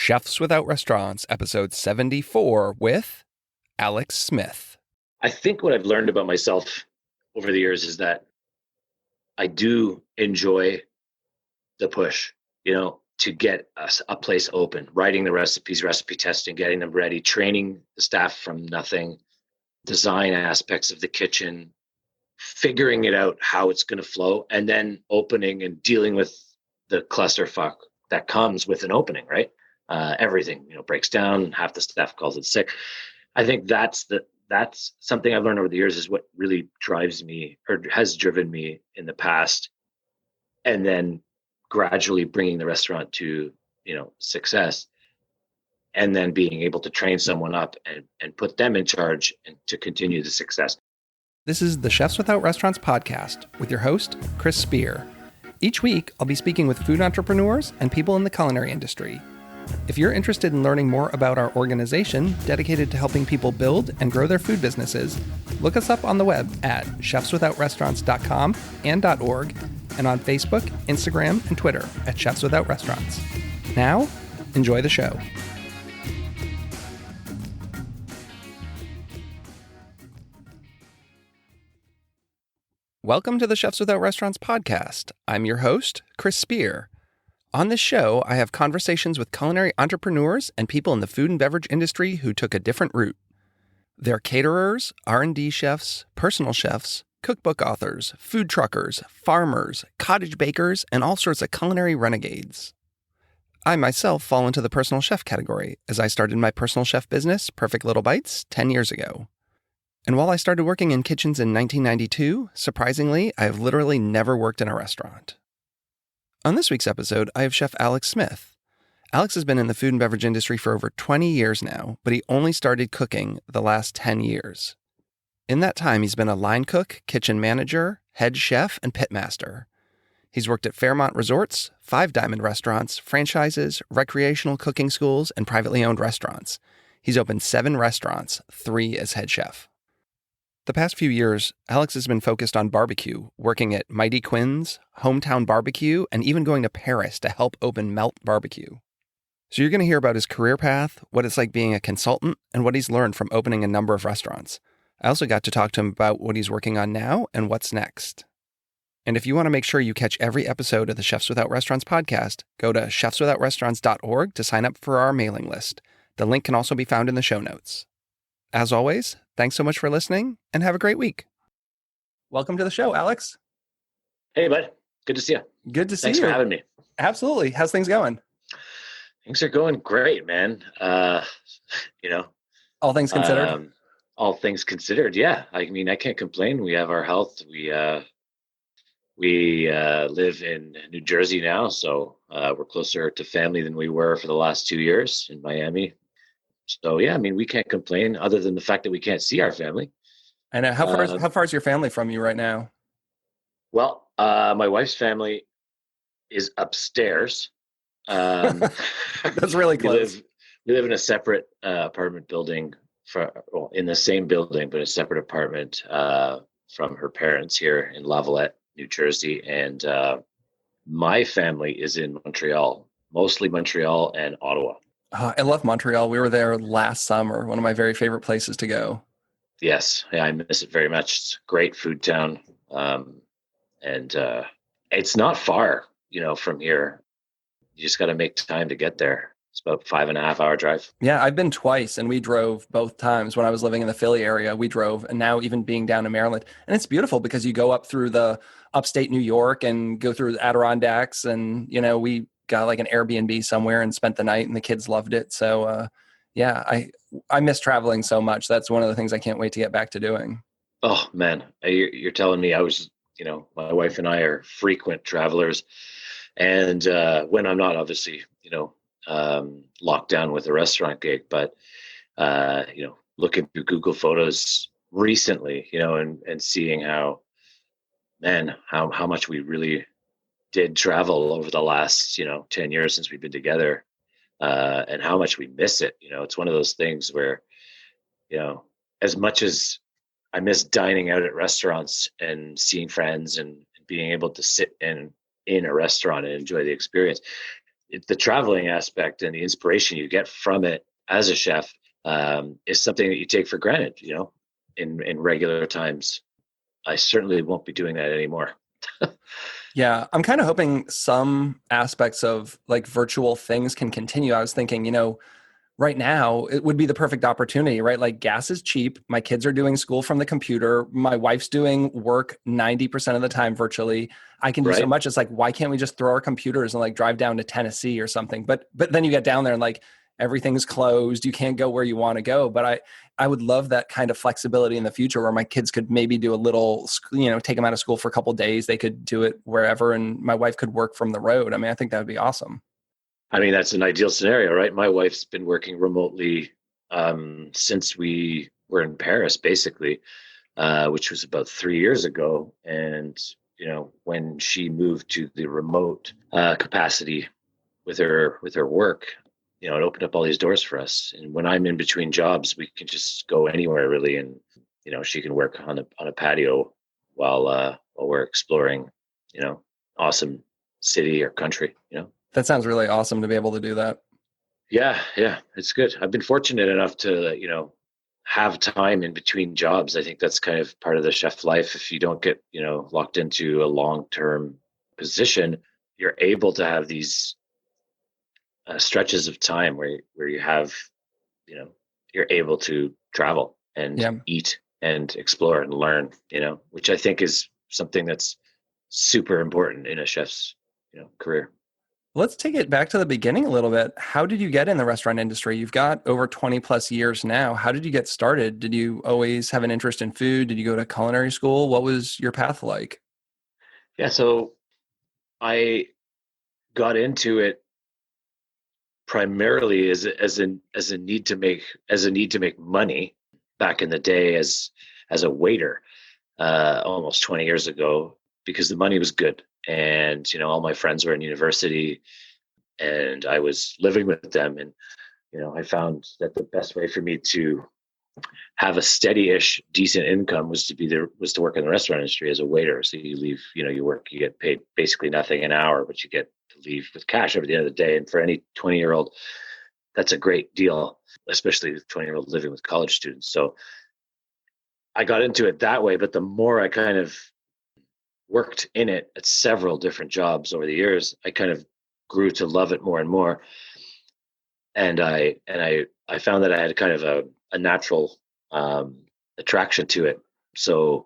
Chefs Without Restaurants, episode 74 with Alex Smith. I think what I've learned about myself over the years is that I do enjoy the push, to get a place open, writing the recipes, recipe testing, getting them ready, training the staff from nothing, design aspects of the kitchen, figuring it out how it's going to flow, and then opening and dealing with the clusterfuck that comes with an opening, right? Everything, breaks down. Half the staff calls it sick. I think that's something I've learned over the years is what really drives me or has driven me in the past. And then gradually bringing the restaurant to, success, and then being able to train someone up and put them in charge and to continue the success. This is the Chefs Without Restaurants podcast with your host, Chris Spear. Each week, I'll be speaking with food entrepreneurs and people in the culinary industry. If you're interested in learning more about our organization dedicated to helping people build and grow their food businesses, look us up on the web at chefswithoutrestaurants.com and .org, and on Facebook, Instagram, and Twitter at Chefs Without Restaurants. Now, enjoy the show. Welcome to the Chefs Without Restaurants podcast. I'm your host, Chris Spear. On this show, I have conversations with culinary entrepreneurs and people in the food and beverage industry who took a different route. They're caterers, R&D chefs, personal chefs, cookbook authors, food truckers, farmers, cottage bakers, and all sorts of culinary renegades. I myself fall into the personal chef category, as I started my personal chef business, Perfect Little Bites, 10 years ago. And while I started working in kitchens in 1992, surprisingly, I have literally never worked in a restaurant. On this week's episode, I have Chef Alex Smith. Alex has been in the food and beverage industry for over 20 years now, but he only started cooking the last 10 years. In that time, he's been a line cook, kitchen manager, head chef, and pitmaster. He's worked at Fairmont resorts, 5 diamond restaurants, franchises, recreational cooking schools, and privately owned restaurants. He's opened 7 restaurants, 3 as head chef. The past few years, Alex has been focused on barbecue, working at Mighty Quinn's, Hometown Barbecue, and even going to Paris to help open Melt Barbecue. So you're going to hear about his career path, what it's like being a consultant, and what he's learned from opening a number of restaurants. I also got to talk to him about what he's working on now and what's next. And if you want to make sure you catch every episode of the Chefs Without Restaurants podcast, go to chefswithoutrestaurants.org to sign up for our mailing list. The link can also be found in the show notes. As always, thanks so much for listening and have a great week. Welcome to the show, Alex. Hey, bud. Good to see you. Good to see Thanks you. for having me. Absolutely. How's things going? Things are going great, man. All things considered? All things considered, yeah. I mean, I can't complain. We have our health. We live in New Jersey now, so we're closer to family than we were for the last 2 years in Miami. So, yeah, I mean, we can't complain other than the fact that we can't see our family. And how far is your family from you right now? Well, my wife's family is upstairs. That's really close. We live in a separate apartment building in the same building, but a separate apartment from her parents here in Lavallette, New Jersey. And my family is in Montreal, mostly Montreal and Ottawa. I love Montreal. We were there last summer, one of my very favorite places to go. Yes. Yeah, I miss it very much. It's a great food town. And it's not far, from here. You just got to make time to get there. It's about 5.5 hour drive. Yeah, I've been twice and we drove both times. When I was living in the Philly area, we drove, and now even being down in Maryland. And it's beautiful because you go up through the upstate New York and go through the Adirondacks, and, we got like an Airbnb somewhere and spent the night, and the kids loved it. So I miss traveling so much. That's one of the things I can't wait to get back to doing. Oh man, you're telling me. I was, my wife and I are frequent travelers, and when I'm not obviously, locked down with a restaurant gig, but looking through Google Photos recently, and seeing how much we really did travel over the last 10 years since we've been together, and how much we miss it. It's one of those things where as much as I miss dining out at restaurants and seeing friends and being able to sit in a restaurant and enjoy the experience, the traveling aspect and the inspiration you get from it as a chef is something that you take for granted, in regular times. I certainly won't be doing that anymore. Yeah, I'm kind of hoping some aspects of like virtual things can continue. I was thinking, right now it would be the perfect opportunity, right? Like gas is cheap. My kids are doing school from the computer. My wife's doing work 90% of the time virtually. I can do so Right? much. It's like, why can't we just throw our computers and like drive down to Tennessee or something? But then you get down there and like everything's closed. You can't go where you want to go. But I would love that kind of flexibility in the future where my kids could maybe do a little, take them out of school for a couple of days. They could do it wherever, and my wife could work from the road. I mean, I think that would be awesome. I mean, that's an ideal scenario, right? My wife's been working remotely since we were in Paris, basically, which was about 3 years ago. And, when she moved to the remote capacity with her work, it opened up all these doors for us. And when I'm in between jobs, we can just go anywhere really. And, she can work on a patio while we're exploring, awesome city or country, That sounds really awesome to be able to do that. Yeah, it's good. I've been fortunate enough to, have time in between jobs. I think that's kind of part of the chef life. If you don't get, locked into a long-term position, you're able to have these stretches of time where you have, you're able to travel and Yeah. eat and explore and learn, which I think is something that's super important in a chef's, career. Let's take it back to the beginning a little bit. How did you get in the restaurant industry? You've got over 20 plus years now. How did you get started? Did you always have an interest in food? Did you go to culinary school? What was your path like? Yeah, so I got into it primarily as a need to make money back in the day as a waiter, almost 20 years ago, because the money was good. And, all my friends were in university and I was living with them. And, I found that the best way for me to have a steady-ish decent income was to work in the restaurant industry as a waiter. So you leave, you get paid basically nothing an hour, but you get to leave with cash over the end of the day. And for any 20-year-old, that's a great deal, especially with 20-year-old living with college students. So I got into it that way, but the more I kind of worked in it at several different jobs over the years, I kind of grew to love it more and more. And I found that I had kind of a natural attraction to it. So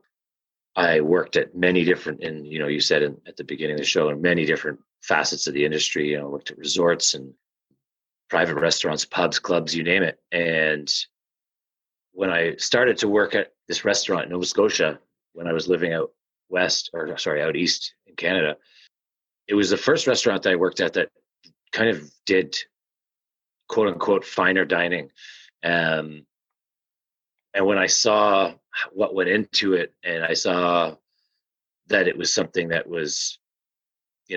I worked at many different, and you said at the beginning of the show, in many different facets of the industry. I worked at resorts and private restaurants, pubs, clubs, you name it. And when I started to work at this restaurant in Nova Scotia, when I was living out east in Canada, it was the first restaurant that I worked at that kind of did quote unquote finer dining. And when I saw what went into it, and I saw that it was something that was, I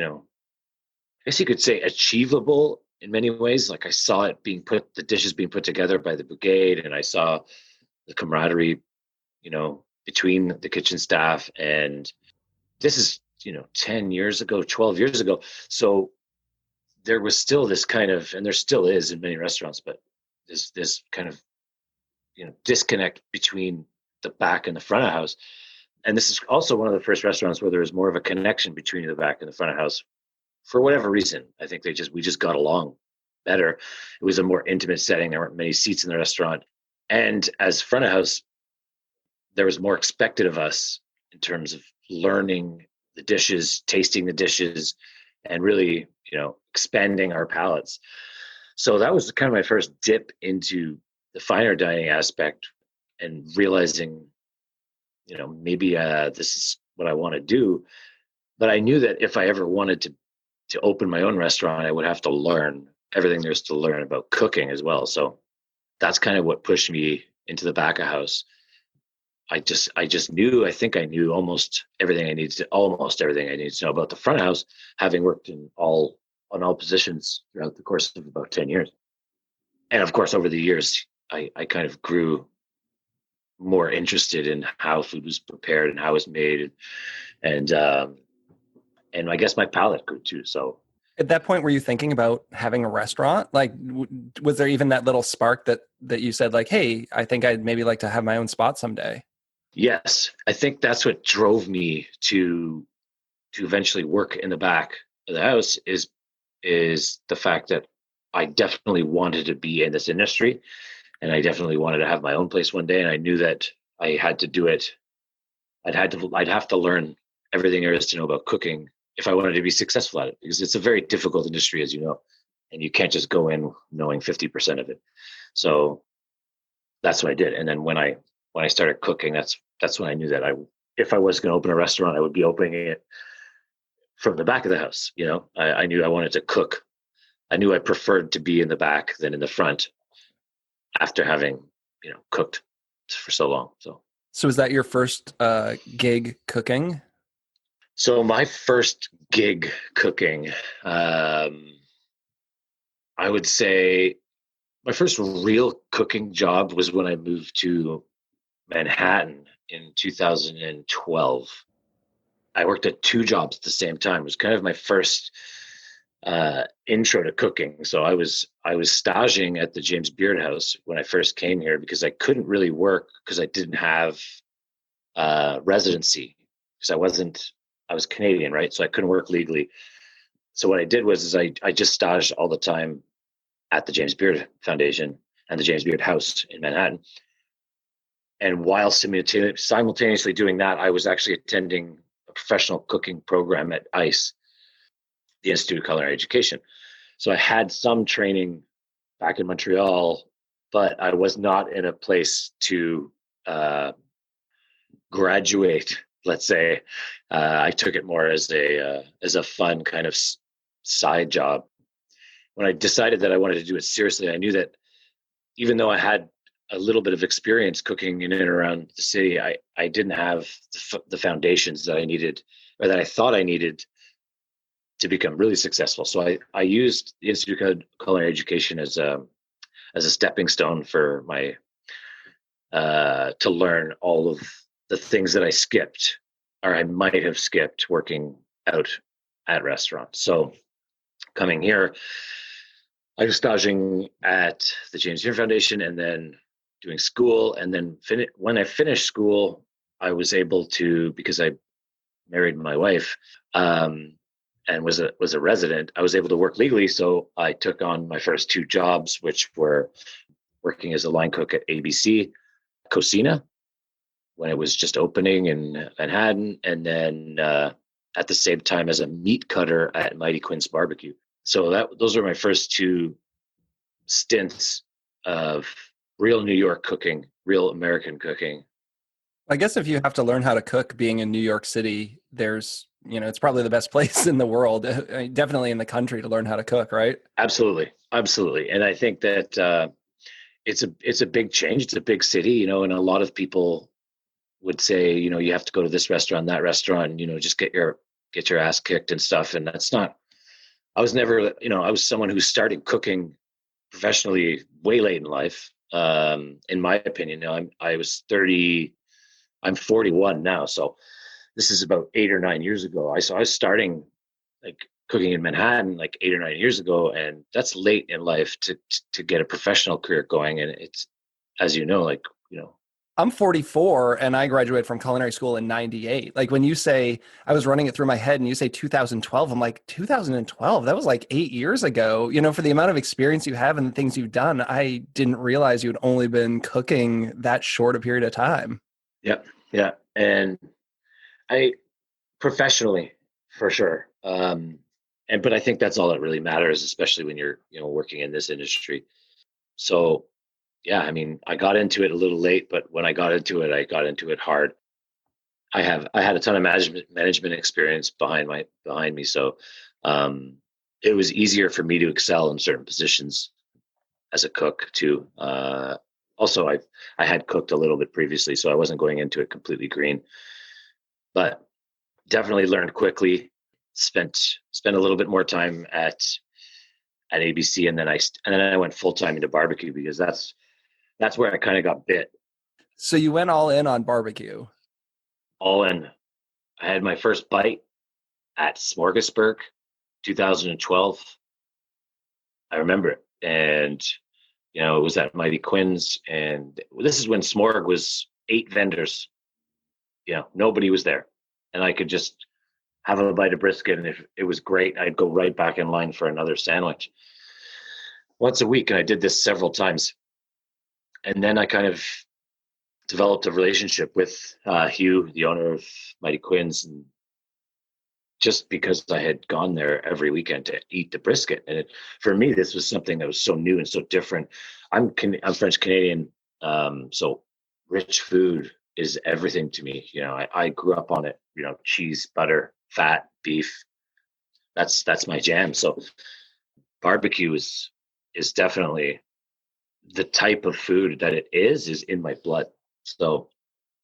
guess you could say achievable in many ways. Like I saw it the dishes being put together by the brigade, and I saw the camaraderie, between the kitchen staff. And this is, 10 years ago, 12 years ago. So there was still this kind of, and there still is in many restaurants, but this kind of, disconnect between the back and the front of house. And this is also one of the first restaurants where there was more of a connection between the back and the front of house. For whatever reason, I think we just got along better. It was a more intimate setting. There weren't many seats in the restaurant. And as front of house, there was more expected of us in terms of learning the dishes, tasting the dishes, and really, expanding our palates. So that was kind of my first dip into the finer dining aspect and realizing, maybe this is what I want to do. But I knew that if I ever wanted to open my own restaurant, I would have to learn everything there's to learn about cooking as well. So that's kind of what pushed me into the back of house. I think I knew almost everything I needed to know about the front of house, having worked on all positions throughout the course of about 10 years. And of course, over the years, I kind of grew more interested in how food was prepared and how it was made. And I guess my palate grew too. So At that point, were you thinking about having a restaurant? Like, was there even that little spark that you said, like, hey, I think I'd maybe like to have my own spot someday? Yes, I think that's what drove me to eventually work in the back of the house is the fact that I definitely wanted to be in this industry, and I definitely wanted to have my own place one day, and I knew that I had to do it. I'd have to learn everything there is to know about cooking if I wanted to be successful at it, because it's a very difficult industry, as you know, and you can't just go in knowing 50% of it. So that's what I did. And then when I started cooking, that's when I knew that if I was going to open a restaurant, I would be opening it from the back of the house. I knew I wanted to cook. I knew I preferred to be in the back than in the front after having, cooked for so long. So was that your first gig cooking? So my first gig cooking, I would say my first real cooking job was when I moved to Manhattan in 2012. I worked at two jobs at the same time. It was kind of my first intro to cooking. So I was staging at the James Beard House when I first came here because I couldn't really work because I didn't have residency because I was Canadian, right? So I couldn't work legally. So what I did was I just staged all the time at the James Beard Foundation and the James Beard House in Manhattan. And while simultaneously doing that, I was actually attending a professional cooking program at ICE, the Institute of Culinary Education. So I had some training back in Montreal, but I was not in a place to graduate. Let's say I took it more as a fun kind of side job. When I decided that I wanted to do it seriously, I knew that even though I had a little bit of experience cooking in and around the city, I didn't have the foundations that I needed or that I thought I needed to become really successful. So I used the Institute of Culinary Education as a stepping stone for my to learn all of the things that I skipped or I might have skipped working out at restaurants. So coming here, I was staging at the James Beard Foundation and then doing school. And then when I finished school, I was able to, because I married my wife and was a resident, I was able to work legally. So I took on my first two jobs, which were working as a line cook at ABC Cocina when it was just opening in Manhattan, and then at the same time as a meat cutter at Mighty Quinn's Barbecue. So those are my first two stints of real New York cooking, real American cooking. I guess if you have to learn how to cook being in New York City, it's probably the best place in the world, definitely in the country to learn how to cook, right? Absolutely. Absolutely. And I think that it's a big change. It's a big city, and a lot of people would say, you have to go to this restaurant, that restaurant, just get your ass kicked and stuff. And that's not, I was never, I was someone who started cooking professionally way late in life. In my opinion, I was 30, I'm 41 now. So this is about 8 or 9 years ago. I was starting like cooking in Manhattan like 8 or 9 years ago. And that's late in life to get a professional career going. And it's, as you know, I'm 44 and I graduated from culinary school in 98. Like when you say, I was running it through my head and you say 2012, I'm like, 2012, that was like 8 years ago. For the amount of experience you have and the things you've done, I didn't realize you had only been cooking that short a period of time. Yeah. Yeah. And I professionally for sure. But I think that's all that really matters, especially when you're, working in this industry. So yeah, I mean, I got into it a little late, but when I got into it hard. I had a ton of management experience behind me. So it was easier for me to excel in certain positions as a cook too. Also, I had cooked a little bit previously, so I wasn't going into it completely green, but definitely learned quickly. Spent a little bit more time at ABC, and then I went full time into barbecue because that's where I kind of got bit. So you went all in on barbecue. All in. I had my first bite at Smorgasburg 2012. I remember it. And, it was at Mighty Quinn's. And this is when Smorg was 8 vendors. Nobody was there. And I could just have a bite of brisket. And if it was great, I'd go right back in line for another sandwich once a week. And I did this several times. And then I kind of developed a relationship with Hugh, the owner of Mighty Quinn's, and just because I had gone there every weekend to eat the brisket. And for me, this was something that was so new and so different. I'm French Canadian, so rich food is everything to me. I grew up on it. Cheese, butter, fat, beef. That's my jam. So barbecue is definitely the type of food that it is in my blood. So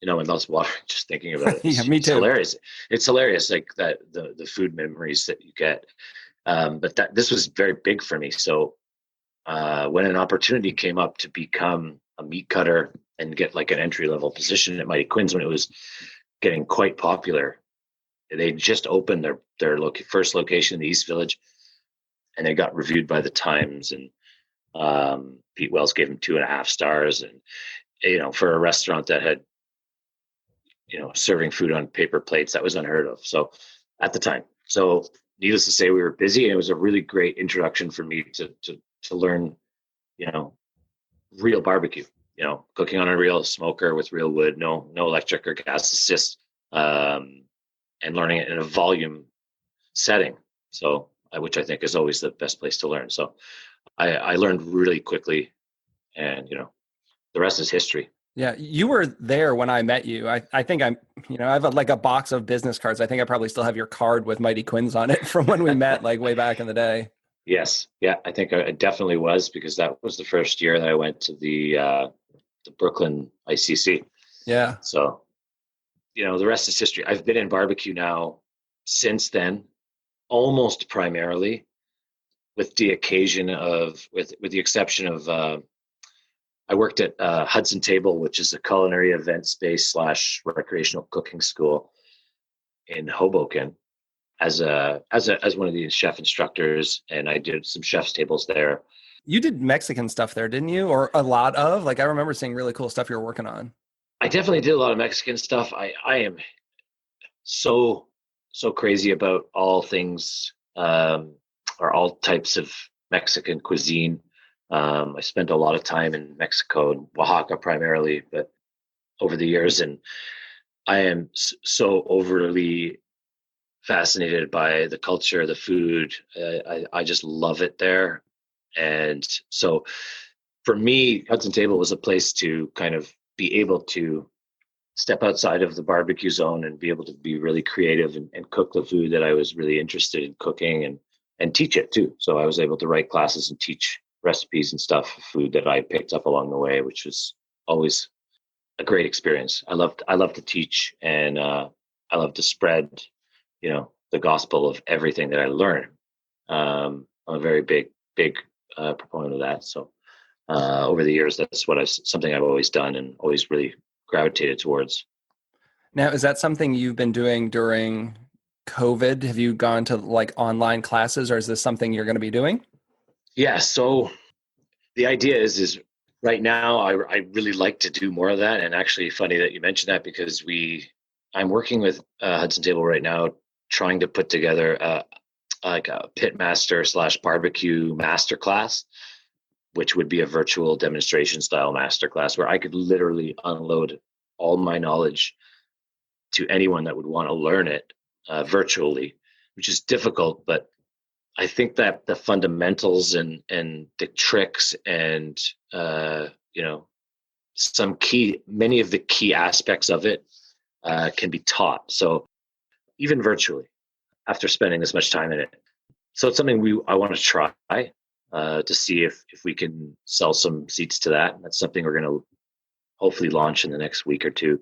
and that's water just thinking about it. Yeah, me too. It's hilarious. It's hilarious, like that the food memories that you get. But this was very big for me. So when an opportunity came up to become a meat cutter and get like an entry level position at Mighty Quinn's when it was getting quite popular, they just opened their first location in the East Village, and they got reviewed by the Times, and Pete Wells gave them 2.5 stars. And for a restaurant that had serving food on paper plates, that was unheard of. So at the time, needless to say, we were busy, and it was a really great introduction for me to learn, real barbecue, cooking on a real smoker with real wood, no electric or gas assist, and learning it in a volume setting. So, which I think is always the best place to learn. So I learned really quickly, and, the rest is history. Yeah, you were there when I met you. I think I have like a box of business cards. I think I probably still have your card with Mighty Quinn's on it from when we met, like way back in the day. Yes, yeah, I think I definitely was, because that was the first year that I went to the Brooklyn ICC. Yeah. So, the rest is history. I've been in barbecue now since then, almost primarily, with the occasion of, with the exception of. I worked at Hudson Table, which is a culinary event space / recreational cooking school in Hoboken, as one of the chef instructors, and I did some chef's tables there. You did Mexican stuff there, didn't you? Or a lot of? Like, I remember seeing really cool stuff you were working on. I definitely did a lot of Mexican stuff. I am so crazy about all things, or all types of Mexican cuisine. I spent a lot of time in Mexico and Oaxaca primarily, but over the years, and I am so overly fascinated by the culture, the food. I just love it there. And so for me, Hudson Table was a place to kind of be able to step outside of the barbecue zone and be able to be really creative and cook the food that I was really interested in cooking, and teach it too. So I was able to write classes and teach recipes and stuff, food that I picked up along the way, which was always a great experience. I love to teach, and I love to spread, the gospel of everything that I learn. I'm a very big proponent of that. So over the years, that's something I've always done and always really gravitated towards. Now, is that something you've been doing during COVID? Have you gone to like online classes, or is this something you're going to be doing? Yeah. So the idea is right now, I really like to do more of that. And actually funny that you mentioned that, because I'm working with Hudson Table right now, trying to put together like a pitmaster / barbecue masterclass, which would be a virtual demonstration style masterclass where I could literally unload all my knowledge to anyone that would want to learn it virtually, which is difficult, but I think that the fundamentals and the tricks and many of the key aspects of it can be taught. So even virtually, after spending this much time in it, so it's something I want to try to see if we can sell some seats to that. That's something we're going to hopefully launch in the next week or two.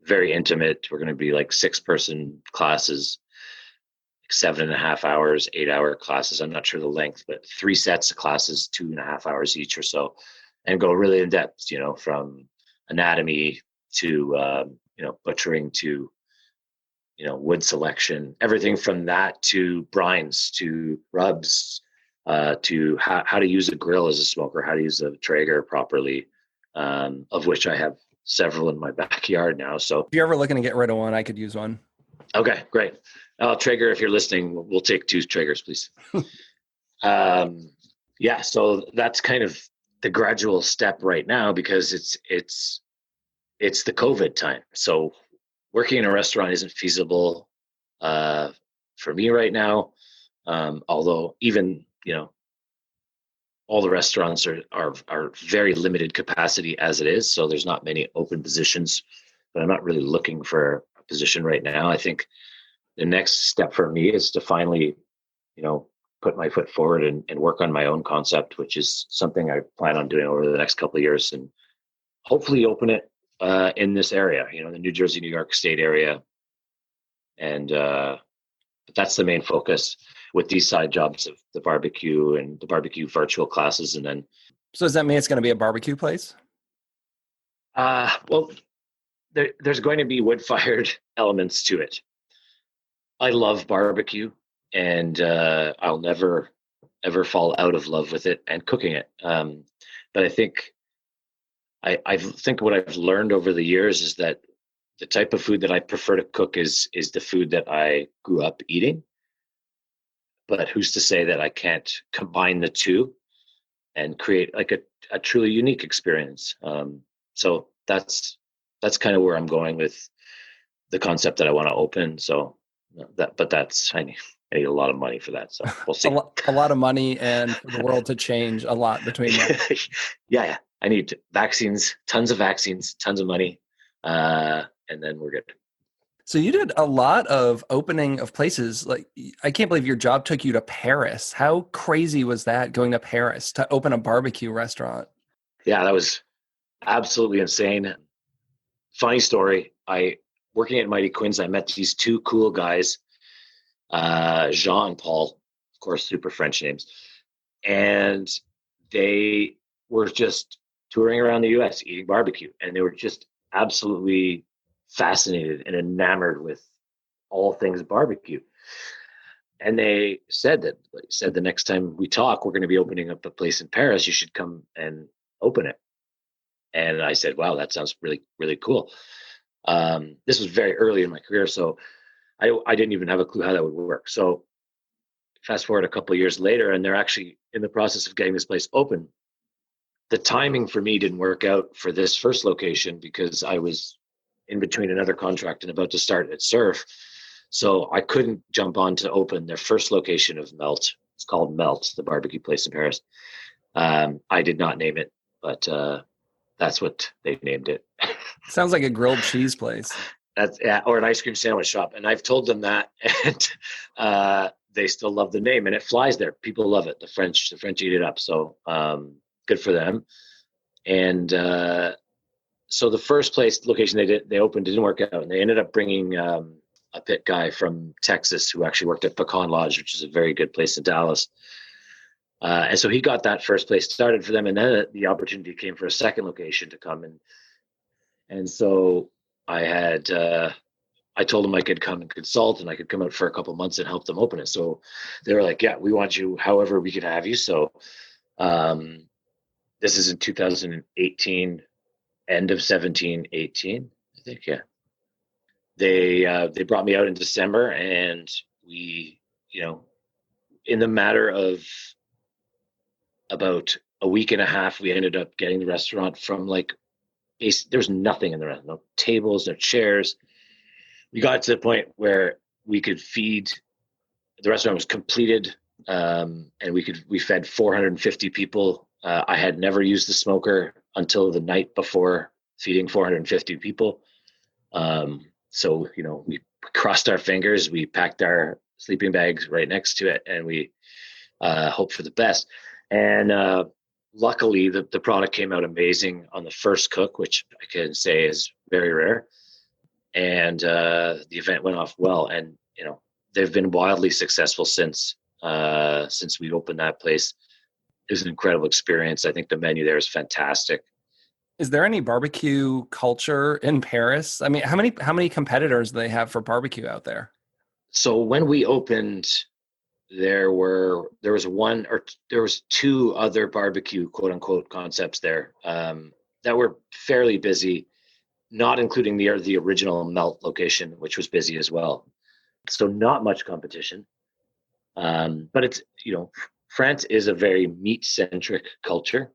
Very intimate. We're going to be like 6-person classes. 7.5 hours, 8-hour classes. I'm not sure the length, but 3 sets of classes, 2.5 hours each or so, and go really in depth, from anatomy to, butchering to wood selection, everything from that to brines, to rubs, to how to use a grill as a smoker, how to use a Traeger properly, of which I have several in my backyard now. So if you're ever looking to get rid of one, I could use one. Okay, great. Traeger, if you're listening, we'll take 2 Traegers, please. Yeah, so that's kind of the gradual step right now, because it's the COVID time. So working in a restaurant isn't feasible for me right now. Although even all the restaurants are very limited capacity as it is, so there's not many open positions. But I'm not really looking for a position right now. I think the next step for me is to finally, put my foot forward and work on my own concept, which is something I plan on doing over the next couple of years, and hopefully open it in this area, the New Jersey, New York State area. And but that's the main focus with these side jobs of the barbecue and the barbecue virtual classes. And then, so does that mean it's going to be a barbecue place? Well, there's going to be wood-fired elements to it. I love barbecue, and I'll never ever fall out of love with it and cooking it. But I think what I've learned over the years is that the type of food that I prefer to cook is the food that I grew up eating. But who's to say that I can't combine the two and create like a truly unique experience? So that's kind of where I'm going with the concept that I want to open. So I need a lot of money for that. So we'll see. a lot of money, and for the world to change a lot between them. Yeah. I need vaccines, tons of money. And then we're good. So you did a lot of opening of places. Like, I can't believe your job took you to Paris. How crazy was that, going to Paris to open a barbecue restaurant? Yeah, that was absolutely insane. Funny story. Working at Mighty Quinn's, I met these 2 cool guys, Jean and Paul, of course, super French names. And they were just touring around the US eating barbecue. And they were just absolutely fascinated and enamored with all things barbecue. And they said the next time we talk, we're going to be opening up a place in Paris. You should come and open it. And I said, wow, that sounds really, really cool. This was very early in my career, so I didn't even have a clue how that would work. So fast forward a couple of years later, and they're actually in the process of getting this place open. The timing for me didn't work out for this first location because I was in between another contract and about to start at Surf. So I couldn't jump on to open their first location of Melt. It's called Melt, the barbecue place in Paris. I did not name it, but that's what they named it. Sounds like a grilled cheese place. Or an ice cream sandwich shop. And I've told them that, and they still love the name, and it flies there. People love it. The French eat it up. So good for them. And so the first location they opened didn't work out, and they ended up bringing a pit guy from Texas who actually worked at Pecan Lodge, which is a very good place in Dallas. And so he got that first place started for them, and then the opportunity came for a second location to come in. And so I told them I could come and consult, and I could come out for a couple of months and help them open it. So they were like, yeah, we want you however we could have you. So this is in 2018, end of 17, 18, I think. Yeah. They brought me out in December, and we, in the matter of about a week and a half, we ended up getting the restaurant from there's nothing in the restaurant, no tables, no chairs. We got to the point where we could feed. The restaurant was completed, and we fed 450 people. I had never used the smoker until the night before feeding 450 people. So we crossed our fingers. We packed our sleeping bags right next to it, and we hoped for the best. And luckily, the product came out amazing on the first cook, which I can say is very rare. And the event went off well, and they've been wildly successful since we opened that place. It was an incredible experience. I think the menu there is fantastic. Is there any barbecue culture in Paris? I mean, how many competitors do they have for barbecue out there? So when we opened, there was two other barbecue quote unquote concepts there that were fairly busy, not including the original Melt location, which was busy as well. So not much competition. But it's, France is a very meat centric culture.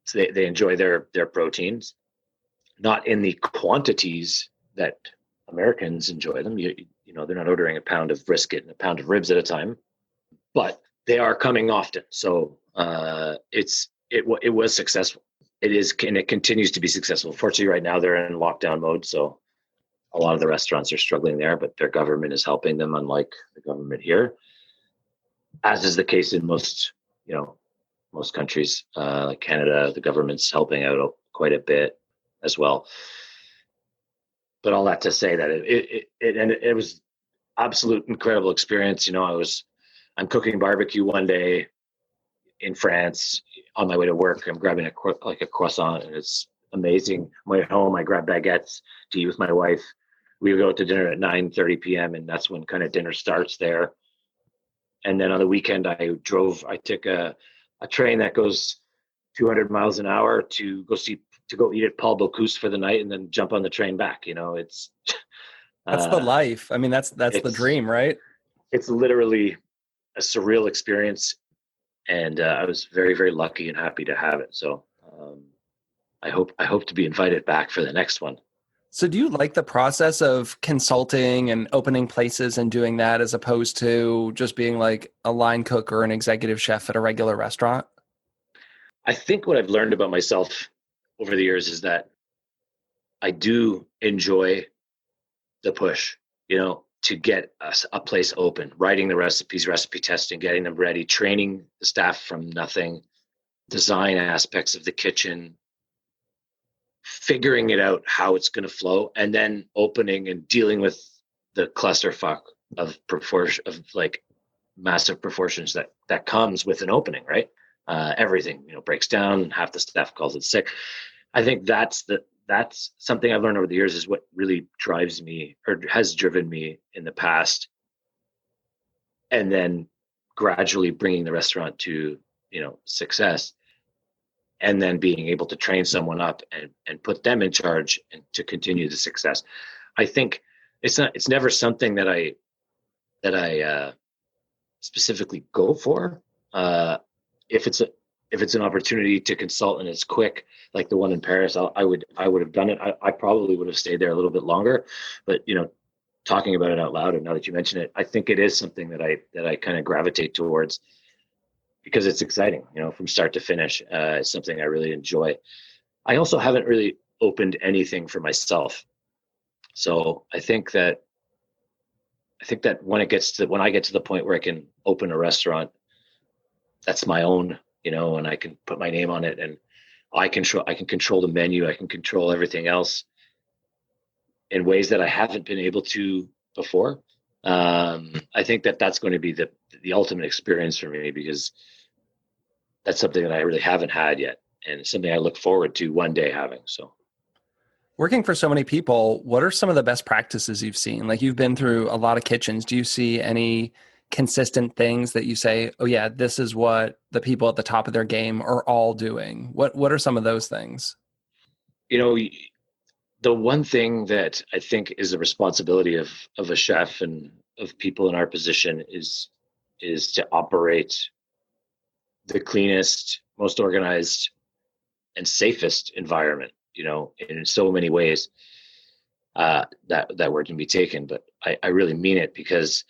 So they enjoy their proteins, not in the quantities that Americans enjoy them. They're not ordering a pound of brisket and a pound of ribs at a time, but they are coming often. So it was successful. It is, and it continues to be successful. Fortunately, right now they're in lockdown mode, so a lot of the restaurants are struggling there, but their government is helping them, unlike the government here, as is the case in most countries, like Canada. The government's helping out quite a bit as well. But all that to say that it was absolute incredible experience. I'm cooking barbecue one day in France on my way to work. I'm grabbing a croissant, and it's amazing. On my way home, I grab baguettes to eat with my wife. We would go to dinner at 9:30 p.m. and that's when kind of dinner starts there. And then on the weekend, I took a train that goes 200 miles an hour to go eat at Paul Bocuse for the night, and then jump on the train back. It's That's the life. I mean, that's the dream, right? It's literally a surreal experience, and I was very, very lucky and happy to have it. So I hope to be invited back for the next one. So do you like the process of consulting and opening places and doing that as opposed to just being like a line cook or an executive chef at a regular restaurant? I think what I've learned about myself over the years is that I do enjoy the push, to get a place open, writing the recipes, recipe testing, getting them ready, training the staff from nothing, design aspects of the kitchen, figuring it out how it's going to flow, and then opening and dealing with the clusterfuck of like massive proportions that comes with an opening, right? Everything breaks down. Half the staff calls it sick. I think that's something I've learned over the years, is what really drives me, or has driven me in the past, and then gradually bringing the restaurant to success, and then being able to train someone up and put them in charge and to continue the success. I think it's never something that I specifically go for. If it's an opportunity to consult and it's quick, like the one in Paris, I would have done it. I probably would have stayed there a little bit longer, but talking about it out loud, and now that you mention it, I think it is something that I kind of gravitate towards, because it's exciting, from start to finish. It's something I really enjoy. I also haven't really opened anything for myself. So I think that when I get to the point where I can open a restaurant that's my own, and I can put my name on it, and I can control the menu, I can control everything else in ways that I haven't been able to before. I think that's going to be the ultimate experience for me, because that's something that I really haven't had yet, and it's something I look forward to one day having. So, working for so many people, what are some of the best practices you've seen? Like, you've been through a lot of kitchens. Do you see any consistent things that you say, oh yeah, this is what the people at the top of their game are all doing? What are some of those things? The one thing that I think is a responsibility of a chef and of people in our position is to operate the cleanest, most organized, and safest environment, in so many ways. That word can be taken, but I really mean it, because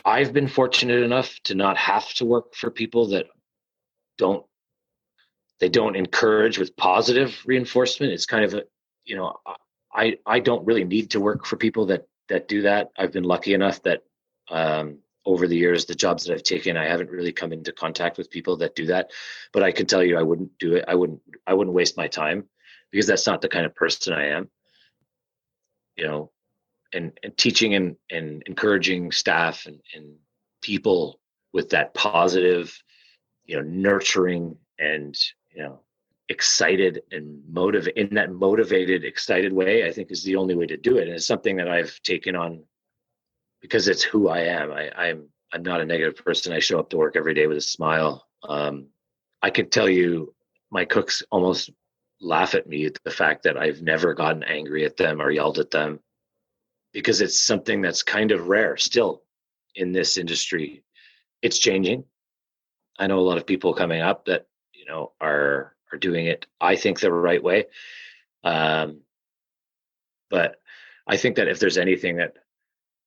I've been fortunate enough to not have to work for people that don't encourage with positive reinforcement. It's kind of I don't really need to work for people that do that. I've been lucky enough that over the years, the jobs that I've taken, I haven't really come into contact with people that do that. But I can tell you, I wouldn't do it. I wouldn't waste my time, because that's not the kind of person I am. And teaching and encouraging staff and people with that positive, nurturing and, excited and in that motivated, excited way, I think is the only way to do it. And it's something that I've taken on because it's who I am. I'm not a negative person. I show up to work every day with a smile. I could tell you my cooks almost laugh at me at the fact that I've never gotten angry at them or yelled at them, because it's something that's kind of rare still in this industry. It's changing. I know a lot of people coming up that, are doing it, I think, the right way. But I think that if there's anything that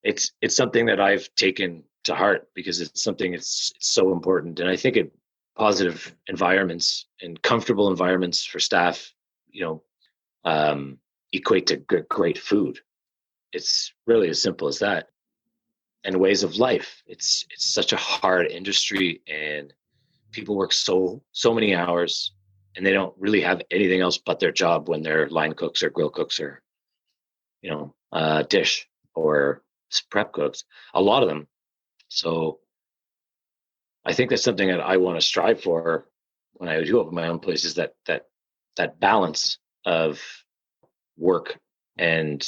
it's something that I've taken to heart, because it's something it's so important. And I think positive environments and comfortable environments for staff, equate to great food. It's really as simple as that. And ways of life. It's such a hard industry, and people work so many hours, and they don't really have anything else but their job when they're line cooks or grill cooks or, dish or prep cooks, a lot of them. So I think that's something that I want to strive for when I do open my own place, is that balance of work and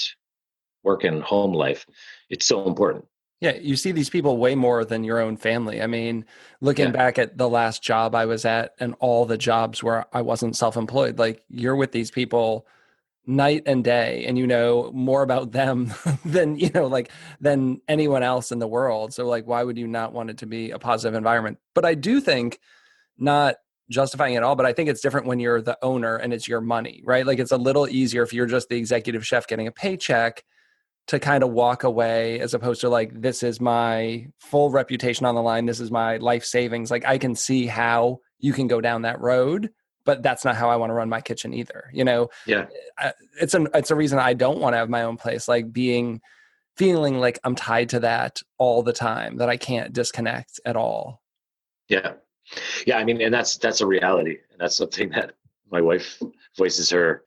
home life. It's so important. Yeah, you see these people way more than your own family. I mean, looking back at the last job I was at and all the jobs where I wasn't self-employed, like, you're with these people night and day, and you know more about them than, than anyone else in the world. So, like, why would you not want it to be a positive environment? But I do think, not justifying it all, but I think it's different when you're the owner and it's your money, right? Like, it's a little easier if you're just the executive chef getting a paycheck to kind of walk away, as opposed to, like, this is my full reputation on the line, this is my life savings. Like, I can see how you can go down that road, but that's not how I want to run my kitchen either. Yeah. It's a reason I don't want to have my own place, like feeling like I'm tied to that all the time, that I can't disconnect at all. Yeah. Yeah. I mean, and that's a reality. And that's something that my wife voices her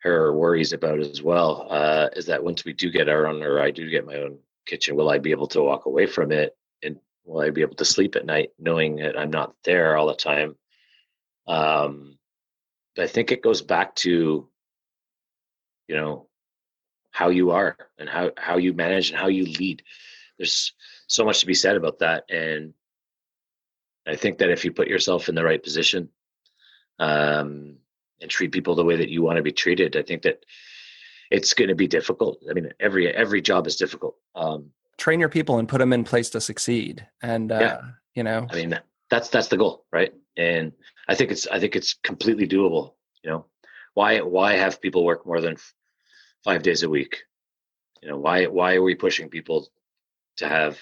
worries about as well, is that once we do get our own, or I do get my own kitchen, will I be able to walk away from it, and will I be able to sleep at night knowing that I'm not there all the time? But I think it goes back to, how you are and how you manage and how you lead. There's so much to be said about that. And I think that if you put yourself in the right position, and treat people the way that you want to be treated, I think that it's going to be difficult. I mean, every job is difficult. Train your people and put them in place to succeed. And, I mean, that's the goal, right? And I think it's completely doable. Why have people work more than 5 days a week? Why are we pushing people to have,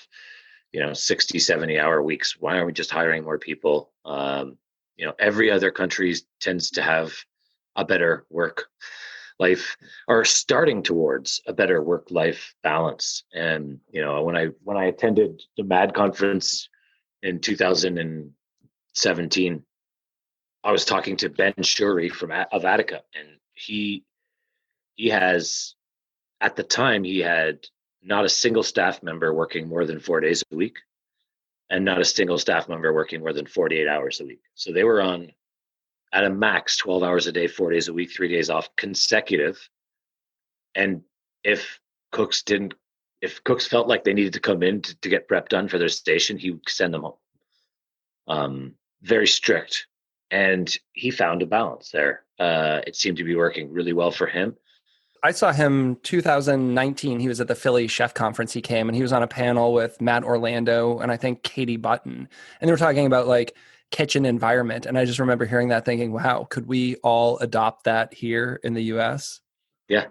60, 70-hour weeks? Why aren't we just hiring more people? Every other country tends to have a better work life, or starting towards a better work life balance. And, when I attended the MAD conference in 2017, I was talking to Ben Shuri of Attica, and he has, at the time, he had not a single staff member working more than 4 days a week, and not a single staff member working more than 48 hours a week. So they were on, at a max, 12 hours a day, 4 days a week, 3 days off, consecutive. And if cooks felt like they needed to come in to get prep done for their station, he would send them home. Very strict. And he found a balance there. It seemed to be working really well for him. I saw him 2019. He was at the Philly Chef Conference. He came and he was on a panel with Matt Orlando and I think Katie Button. And they were talking about, like, kitchen environment. And I just remember hearing that thinking, wow, could we all adopt that here in the US? Yeah.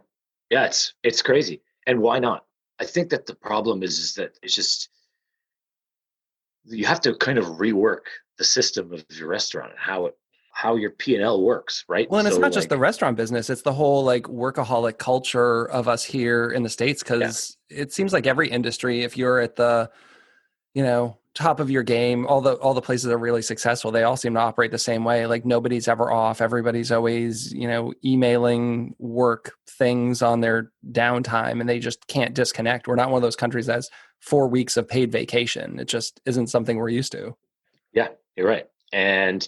Yeah. It's crazy. And why not? I think that the problem is that it's just, you have to kind of rework the system of your restaurant and how your P&L works, right? Well, and it's not just the restaurant business. It's the whole, like, workaholic culture of us here in the States, because it seems like every industry, if you're at the, top of your game, all the places that are really successful, they all seem to operate the same way. Like, nobody's ever off. Everybody's always, emailing work things on their downtime, and they just can't disconnect. We're not one of those countries that has 4 weeks of paid vacation. It just isn't something we're used to. Yeah, you're right. And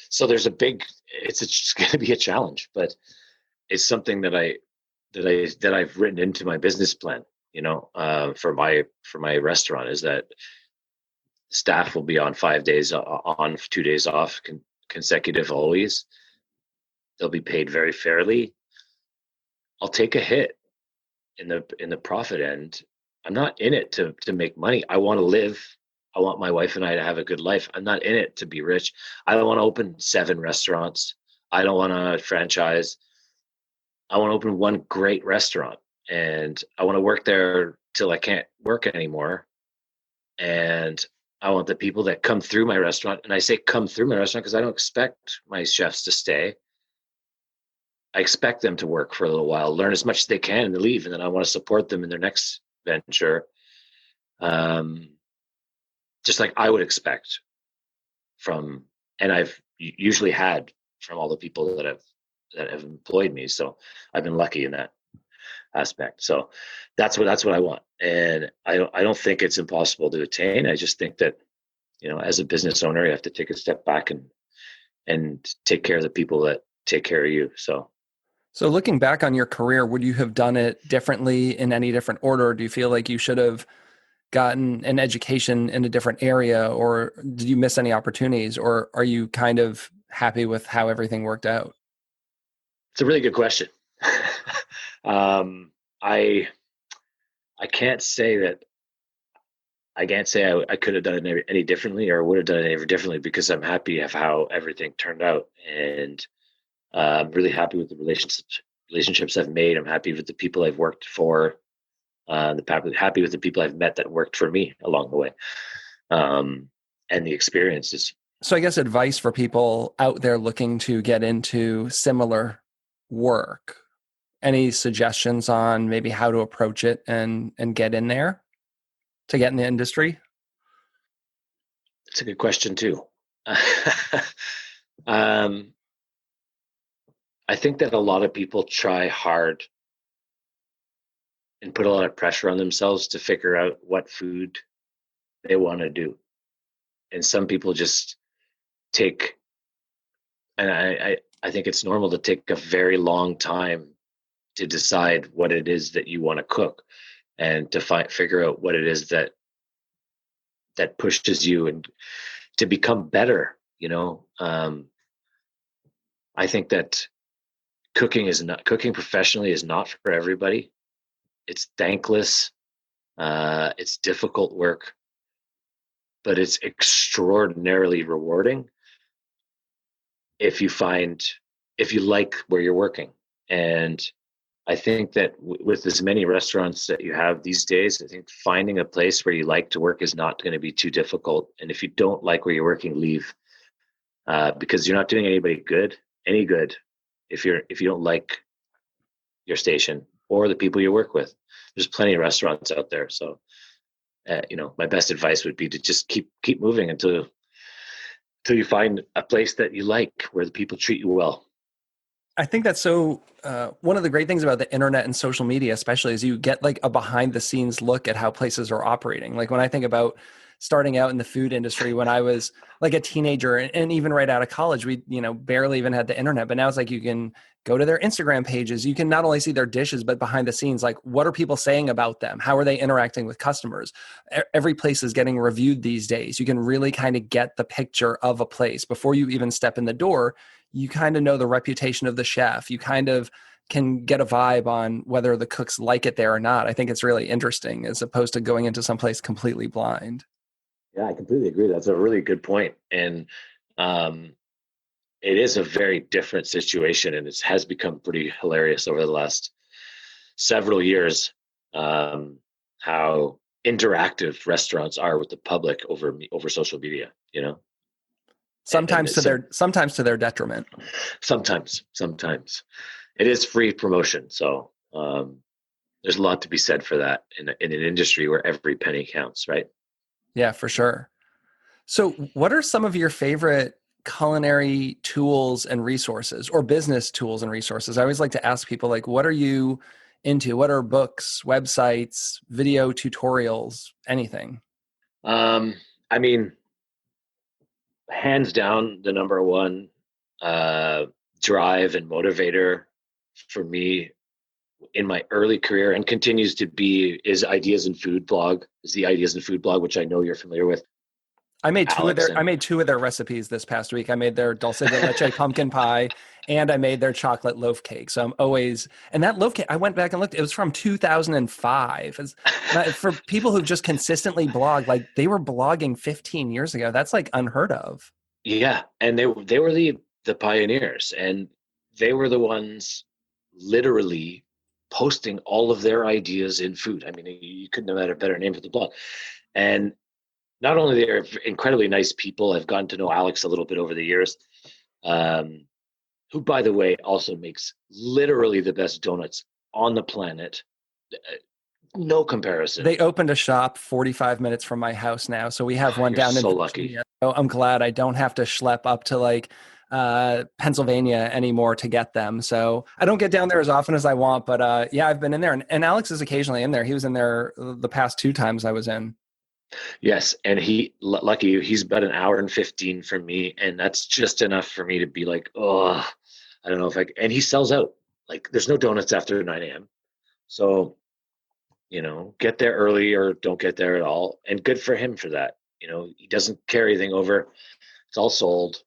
So it's going to be a challenge, but it's something that I've written into my business plan, for my restaurant, is that staff will be on 5 days on, 2 days off, consecutive always. They'll be paid very fairly. I'll take a hit in the profit end. I'm not in it to make money. I want to live. I want my wife and I to have a good life. I'm not in it to be rich. I don't want to open 7 restaurants. I don't want to franchise. I want to open one great restaurant, and I want to work there till I can't work anymore. And I want the people that come through my restaurant, and I say come through my restaurant because I don't expect my chefs to stay. I expect them to work for a little while, learn as much as they can, and leave. And then I want to support them in their next venture. Just like I would expect and I've usually had from all the people that have employed me. So I've been lucky in that aspect. So that's what I want. And I don't think it's impossible to attain. I just think that, as a business owner, you have to take a step back and take care of the people that take care of you. So looking back on your career, would you have done it differently in any different order? Do you feel like you should have gotten an education in a different area, or did you miss any opportunities, or are you kind of happy with how everything worked out? It's a really good question. I can't say that. I can't say I could have done it any differently, or would have done it any differently, because I'm happy of how everything turned out, and I'm really happy with the relationships I've made. I'm happy with the people I've worked for. Happy with the people I've met that worked for me along the way, and the experiences. So I guess advice for people out there looking to get into similar work. Any suggestions on maybe how to approach it and get in there to get in the industry? It's a good question too. I think that a lot of people try hard and put a lot of pressure on themselves to figure out what food they want to do. And some people just take, and I think it's normal to take a very long time to decide what it is that you want to cook, and to figure out what it is that pushes you and to become better. I think that cooking professionally is not for everybody. It's thankless. It's difficult work, but it's extraordinarily rewarding if you like where you're working. And I think that with as many restaurants that you have these days, I think finding a place where you like to work is not going to be too difficult. And if you don't like where you're working, leave, because you're not doing any good if you don't like your station or the people you work with. There's plenty of restaurants out there. So, my best advice would be to just keep moving until you find a place that you like, where the people treat you well. I think that's so, one of the great things about the internet and social media, especially, is you get like a behind the scenes look at how places are operating. Like when I think about starting out in the food industry, when I was like a teenager and even right out of college, we, barely even had the internet, but now it's like, you can go to their Instagram pages. You can not only see their dishes, but behind the scenes, like what are people saying about them? How are they interacting with customers? Every place is getting reviewed these days. You can really kind of get the picture of a place before you even step in the door. You kind of know the reputation of the chef. You kind of can get a vibe on whether the cooks like it there or not. I think it's really interesting as opposed to going into someplace completely blind. Yeah, I completely agree. That's a really good point. And it is a very different situation, and it has become pretty hilarious over the last several years, how interactive restaurants are with the public over social media, Sometimes to their detriment. Sometimes it is free promotion. So there's a lot to be said for that in an industry where every penny counts, right? Yeah, for sure. So what are some of your favorite culinary tools and resources, or business tools and resources? I always like to ask people, like, what are you into? What are books, websites, video tutorials, anything? I mean, hands down the number one uh, drive and motivator for me in my early career, and continues to be, is the Ideas and Food blog, which I know you're familiar with, I made Alex. I And made two of their recipes this past week. I made their dulce de leche pumpkin pie, and I made their chocolate loaf cake. So I'm always, and that loaf cake, I went back and looked, it was from 2005. For people who've just consistently blogged, like they were blogging 15 years ago. That's like unheard of. yeah, and they were the pioneers, and they were the ones literally posting all of their ideas in food. I mean, you couldn't have had a better name for the blog. And not only they're incredibly nice people, I've gotten to know Alex a little bit over the years, who, by the way, also makes literally the best donuts on the planet. No comparison. They opened a shop 45 minutes from my house now. So we have one You're down in so lucky. Virginia. So I'm glad I don't have to schlep up to like Pennsylvania anymore to get them. So I don't get down there as often as I want, but yeah, I've been in there, and Alex is occasionally in there. He was in there the past 2 times I was in. Yes, and lucky you, he's about an hour and 15 from me, and that's just enough for me to be like, oh, I don't know if I. And he sells out. Like, there's no donuts after 9 a.m. So, get there early or don't get there at all, and good for him for that. He doesn't carry anything over. It's all sold.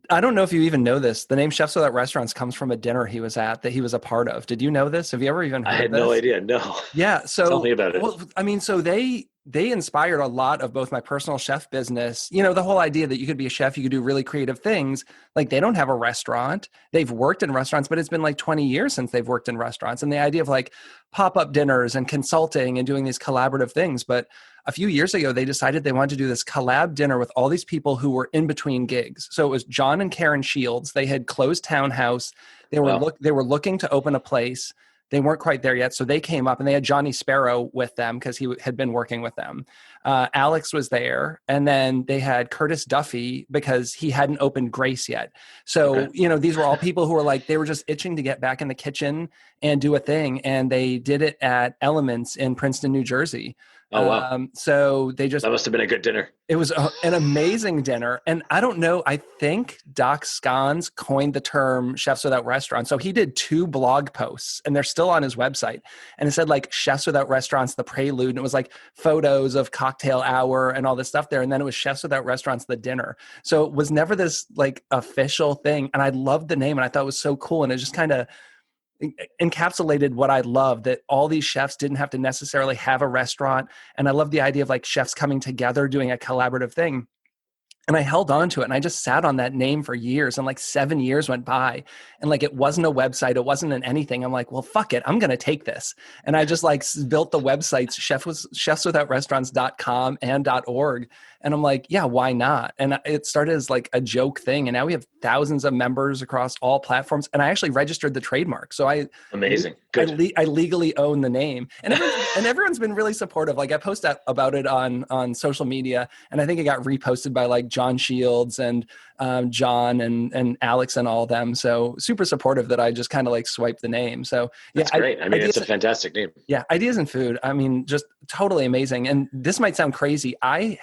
I don't know if you even know this. The name Chefs Without Restaurants comes from a dinner he was at that he was a part of. Did you know this? Have you ever even heard I of had this? no idea. No. Yeah. So Tell me about it. Well, I mean, so they inspired a lot of both my personal chef business. The whole idea that you could be a chef, you could do really creative things. Like, they don't have a restaurant. They've worked in restaurants, but it's been like 20 years since they've worked in restaurants. And the idea of like pop-up dinners and consulting and doing these collaborative things. But a few years ago, they decided they wanted to do this collab dinner with all these people who were in between gigs. So it was John and Karen Shields. They had closed Townhouse. They were looking to open a place. They weren't quite there yet. So they came up, and they had Johnny Sparrow with them because he had been working with them. Alex was there. And then they had Curtis Duffy because he hadn't opened Grace yet. So, Okay. these were all people who were like, they were just itching to get back in the kitchen and do a thing. And they did it at Elements in Princeton, New Jersey. Oh, wow. So they just, That must have been a good dinner. it was an amazing dinner. And I don't know, I think Doc Scones coined the term Chefs Without Restaurants. So he did 2 blog posts, and they're still on his website. And it said like Chefs Without Restaurants, the prelude. And it was like photos of cocktail hour and all this stuff there. And then it was Chefs Without Restaurants, the dinner. So it was never this like official thing. And I loved the name, and I thought it was so cool. And it just kind of encapsulated what I love, that all these chefs didn't have to necessarily have a restaurant. And I love the idea of like chefs coming together, doing a collaborative thing. And I held on to it, and I just sat on that name for years, and like 7 years went by, and like, it wasn't a website. It wasn't an anything. I'm like, well, fuck it. I'm going to take this. And I just like built the websites, chefswithoutrestaurants.com and .org. And I'm like, yeah, why not? And it started as like a joke thing. And now we have thousands of members across all platforms. And I actually registered the trademark. So Amazing. Good. I legally own the name, and everyone's been really supportive. Like, I post about it on social media, and I think it got reposted by like John Shields and John and Alex and all of them. So super supportive that I just kind of like swiped the name. So yeah, that's great. I mean, it's a fantastic name. Yeah, Ideas in Food. I mean, just totally amazing. And this might sound crazy. I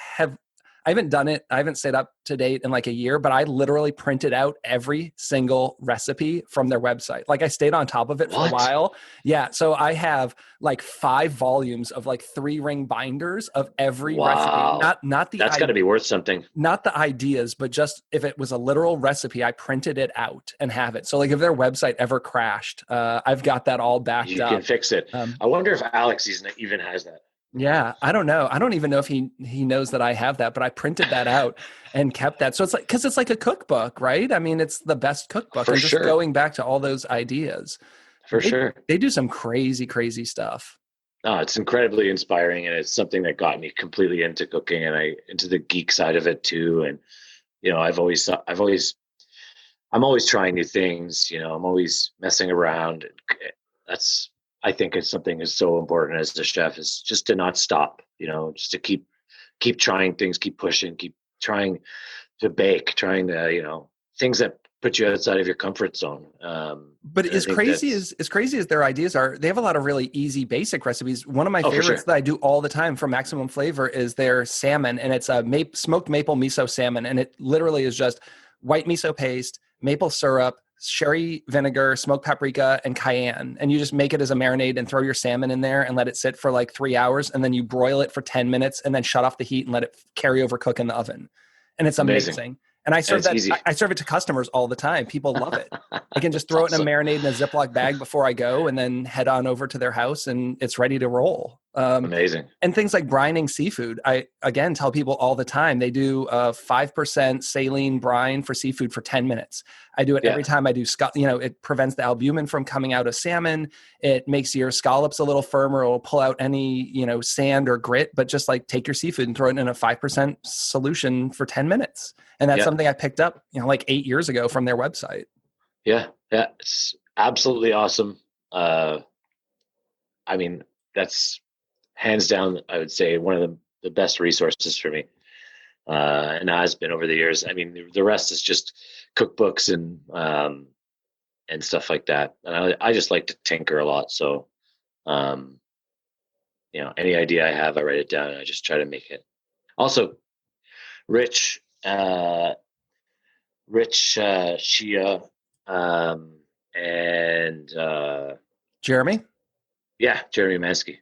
haven't done it. I haven't stayed up to date in like a year, but I literally printed out every single recipe from their website. Like, I stayed on top of it for a while. Yeah. So I have like 5 volumes of like 3-ring binders of every recipe. Not the That's got to be worth something. Not the ideas, but just if it was a literal recipe, I printed it out and have it. So like, if their website ever crashed, I've got that all backed up. You can fix it. I wonder if Alex even has that. Yeah, I don't know. I don't even know if he knows that I have that, but I printed that out and kept that. So it's like, because it's like a cookbook, right? I mean, it's the best cookbook. For and just sure. Going back to all those ideas. For sure. They do some crazy, crazy stuff. No, it's incredibly inspiring, and it's something that got me completely into cooking, and into the geek side of it too. And I'm always trying new things. I'm always messing around. I think it's something is so important as a chef, is just to not stop, just to keep trying things, keep pushing, keep trying to bake, trying to, things that put you outside of your comfort zone. But I think as crazy as their ideas are, they have a lot of really easy, basic recipes. One of my for favorites sure. that I do all the time for Maximum Flavor is their salmon, and it's a smoked maple miso salmon, and it literally is just white miso paste, maple syrup, sherry vinegar, smoked paprika, and cayenne. And you just make it as a marinade and throw your salmon in there and let it sit for like 3 hours, and then you broil it for 10 minutes and then shut off the heat and let it carry over cook in the oven. And it's Amazing. amazing. And I And serve it's that. easy. I serve it to customers all the time. People love it. I can just That's throw it in a awesome. marinade in a Ziploc bag before I go, and then head on over to their house, and it's ready to roll. Amazing. And things like brining seafood, I again tell people all the time, they do a 5% saline brine for seafood for 10 minutes. I do it every time I do, it prevents the albumin from coming out of salmon. It makes your scallops a little firmer. It'll pull out any, sand or grit, but just like take your seafood and throw it in a 5% solution for 10 minutes. And that's something I picked up, like 8 years ago from their website. Yeah. Yeah. It's absolutely awesome. I mean, that's hands down, I would say, one of the best resources for me. And has been over the years. I mean, the rest is just cookbooks and stuff like that. And I just like to tinker a lot. So, any idea I have, I write it down and I just try to make it. Also, Rich, Shia, and Jeremy? Yeah, Jeremy Mansky.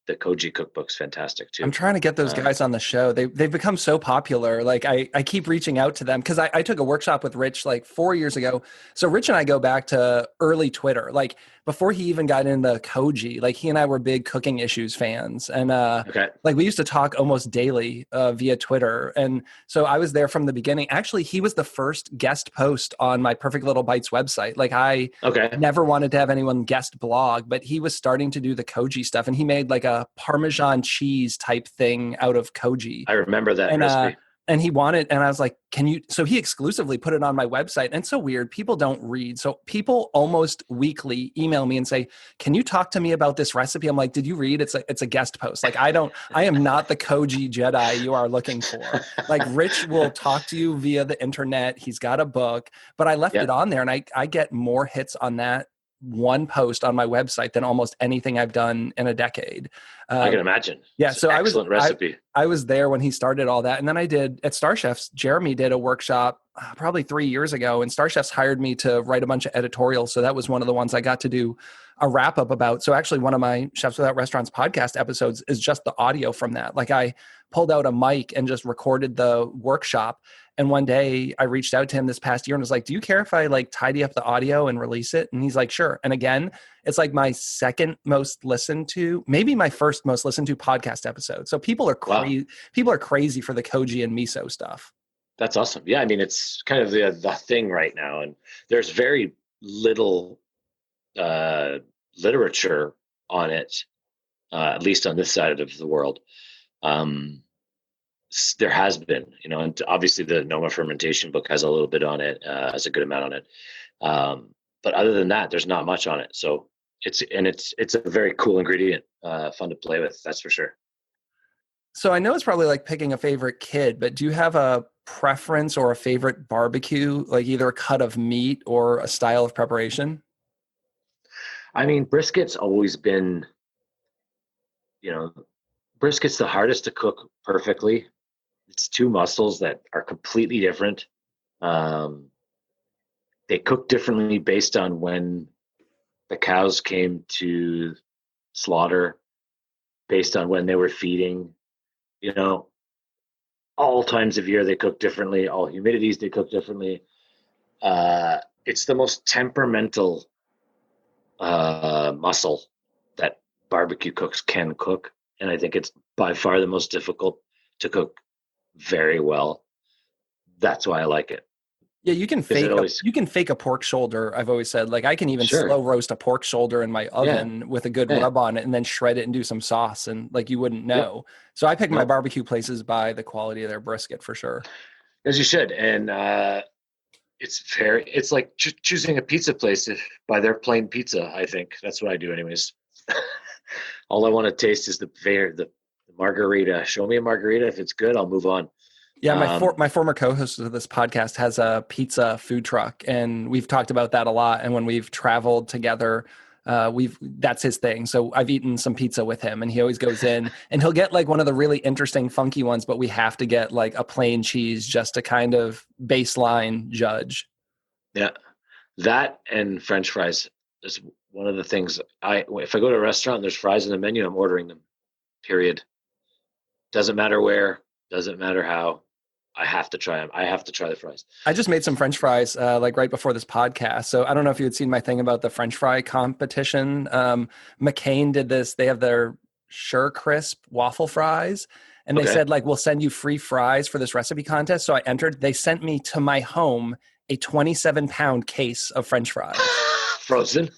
The Koji cookbook's fantastic too. I'm trying to get those guys on the show. They've become so popular. Like I keep reaching out to them because I took a workshop with Rich like 4 years ago. So Rich and I go back to early Twitter, like before he even got into Koji. Like he and I were big Cooking Issues fans, and like we used to talk almost daily via Twitter. And so I was there from the beginning. Actually, he was the first guest post on my Perfect Little Bites website. Like I never wanted to have anyone guest blog, but he was starting to do the Koji stuff, and he made like a Parmesan cheese type thing out of Koji. I remember that recipe. And he wanted, and I was like, so he exclusively put it on my website. And it's so weird. People don't read. So people almost weekly email me and say, can you talk to me about this recipe? I'm like, did you read? It's a guest post. Like, I am not the Koji Jedi you are looking for. Like Rich will talk to you via the internet. He's got a book, but I left it on there, and I get more hits on that one post on my website than almost anything I've done in a decade. I can imagine. Yeah. So excellent recipe. I was there when he started all that. And then I did at Star Chefs, Jeremy did a workshop probably 3 years ago, and Star Chefs hired me to write a bunch of editorials. So that was one of the ones I got to do a wrap up about. So actually one of my Chefs Without Restaurants podcast episodes is just the audio from that. Like I pulled out a mic and just recorded the workshop. And one day I reached out to him this past year and was like, do you care if I like tidy up the audio and release it? And he's like, sure. And again, it's like my second most listened to, maybe my first most listened to podcast episode. So people are crazy. People are crazy for the Koji and miso stuff. That's awesome. Yeah. I mean, it's kind of the thing right now, and there's very little literature on it, at least on this side of the world. There has been, and obviously the Noma fermentation book has a little bit on it, has a good amount on it. But other than that, there's not much on it. So it's a very cool ingredient, fun to play with. That's for sure. So I know it's probably like picking a favorite kid, but do you have a preference or a favorite barbecue, like either a cut of meat or a style of preparation? I mean, brisket's always been, brisket's the hardest to cook perfectly. It's two muscles that are completely different. They cook differently based on when the cows came to slaughter, based on when they were feeding. All times of year they cook differently. All humidities they cook differently. It's the most temperamental muscle that barbecue cooks can cook, and I think it's by far the most difficult to cook very well. That's why I like it. Yeah, you can fake a pork shoulder. I've always said, like, I can even slow roast a pork shoulder in my oven with a good rub on it, and then shred it and do some sauce, and like you wouldn't know. Yep. So I pick my barbecue places by the quality of their brisket for sure. As you should, and it's like choosing a pizza place by their plain pizza. I think that's what I do, anyways. All I want to taste is the margarita. Show me a margarita. If it's good, I'll move on. Yeah, my former co-host of this podcast has a pizza food truck, and we've talked about that a lot. And when we've traveled together, that's his thing. So I've eaten some pizza with him, and he always goes in and he'll get like one of the really interesting, funky ones, but we have to get like a plain cheese just to kind of baseline judge. Yeah, that and French fries is one of the things if I go to a restaurant and there's fries in the menu, I'm ordering them. Period. Doesn't matter where, doesn't matter how. I have to try them. I have to try the fries. I just made some French fries like right before this podcast. So I don't know if you had seen my thing about the French fry competition. McCain did this. They have their Sure Crisp waffle fries. And they said, like, we'll send you free fries for this recipe contest. So I entered. They sent me to my home a 27-pound case of French fries. Frozen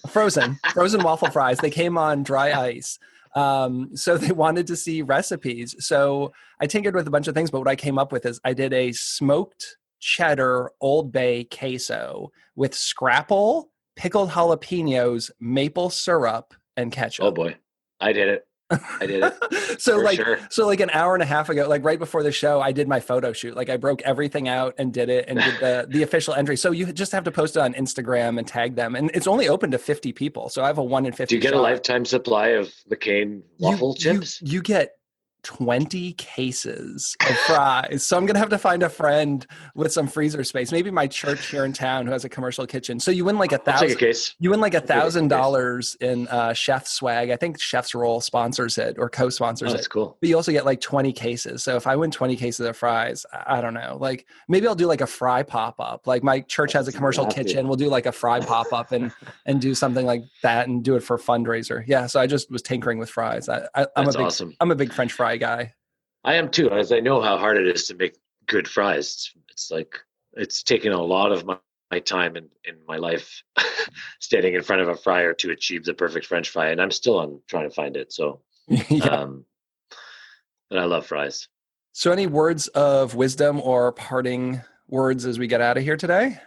waffle fries. They came on dry ice. So they wanted to see recipes. So I tinkered with a bunch of things, but what I came up with is I did a smoked cheddar Old Bay queso with scrapple, pickled jalapenos, maple syrup, and ketchup. Oh boy. I did it. So like an hour and a half ago, like right before the show, I did my photo shoot. Like I broke everything out and did it and did the official entry. So you just have to post it on Instagram and tag them. And it's only open to 50 people. So I have a 1 in 50 Do you get a lifetime supply of McCain waffle chips? You get 20 cases of fries. So I'm going to have to find a friend with some freezer space. Maybe my church here in town who has a commercial kitchen. So you win like $1,000 in chef swag. I think Chef's Roll sponsors it or co-sponsors it. That's cool. But you also get like 20 cases. So if I win 20 cases of fries, I don't know. Like maybe I'll do like a fry pop-up. Like my church has a commercial kitchen. We'll do like a fry pop-up and do something like that and do it for a fundraiser. Yeah. So I just was tinkering with fries. Awesome. I'm a big French fry guy. I am too, as I know how hard it is to make good fries. It's like it's taken a lot of my time in my life standing in front of a fryer to achieve the perfect French fry, and I'm still trying to find it. So yeah. But I love fries. So any words of wisdom or parting words as we get out of here today?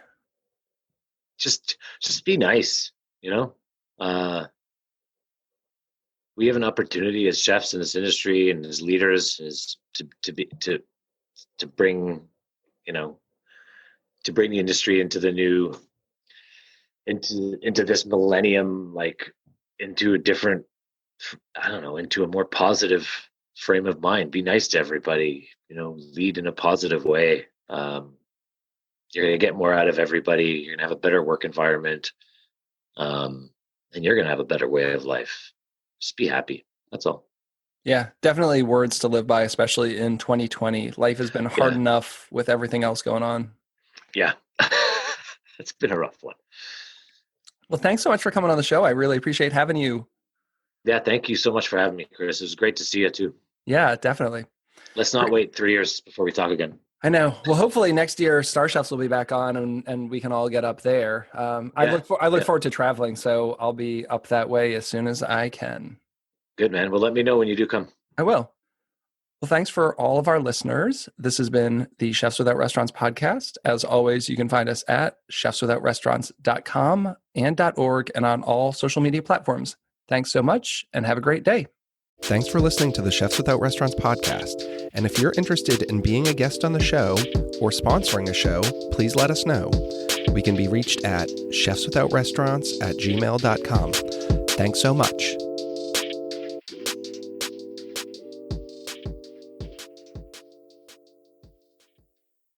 Just be nice, you know. We have an opportunity as chefs in this industry and as leaders is to bring the industry into the new, into this millennium, like into a different, into a more positive frame of mind. Be nice to everybody, lead in a positive way. You're going to get more out of everybody. You're going to have a better work environment. And you're going to have a better way of life. Just be happy. That's all. Yeah, definitely words to live by, especially in 2020. Life has been hard enough with everything else going on. Yeah. It's been a rough one. Well, thanks so much for coming on the show. I really appreciate having you. Yeah, thank you so much for having me, Chris. It was great to see you too. Yeah, definitely. Let's not wait 3 years before we talk again. I know. Well, hopefully next year Star Chefs will be back on and we can all get up there. I look forward to traveling, so I'll be up that way as soon as I can. Good, man. Well, let me know when you do come. I will. Well, thanks for all of our listeners. This has been the Chefs Without Restaurants podcast. As always, you can find us at chefswithoutrestaurants.com and .org and on all social media platforms. Thanks so much and have a great day. Thanks for listening to the Chefs Without Restaurants podcast. And if you're interested in being a guest on the show or sponsoring a show, please let us know. We can be reached at chefswithoutrestaurants@gmail.com. Thanks so much.